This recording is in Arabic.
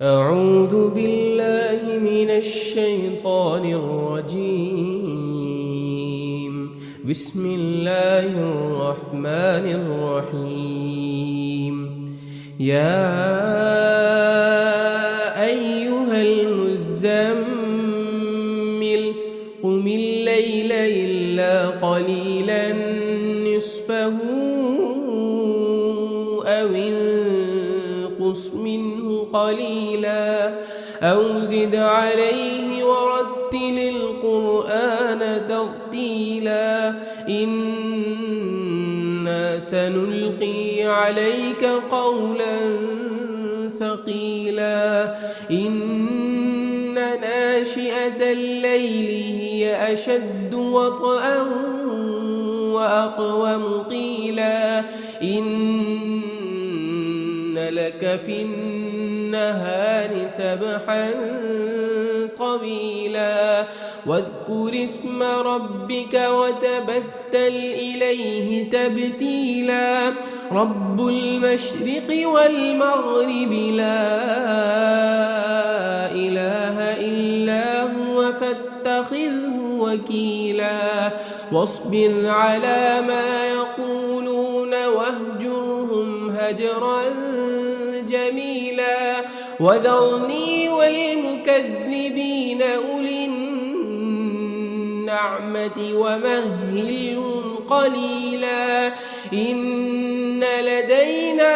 أعوذ بالله من الشيطان الرجيم. بسم الله الرحمن الرحيم. يا أيها المزمل قم الليل إلا قليلا نصفه أو انقص منه قليلا أو زد عليه ورتل القرآن ترتيلا إنا سنلقي عليك قولا ثقيلا إن ناشئة الليل هي أشد وطئا وأقوم قيلا إن لك في النهار سبحا طويلا واذكر اسم ربك وتبتل إليه تبتيلا رب المشرق والمغرب لا إله إلا هو فاتخذه وكيلا واصبر على ما يقولون واهجرهم هجرا جميلا وذرني والمكذبين أولي النعمة ومهلهم قليلا إن لدينا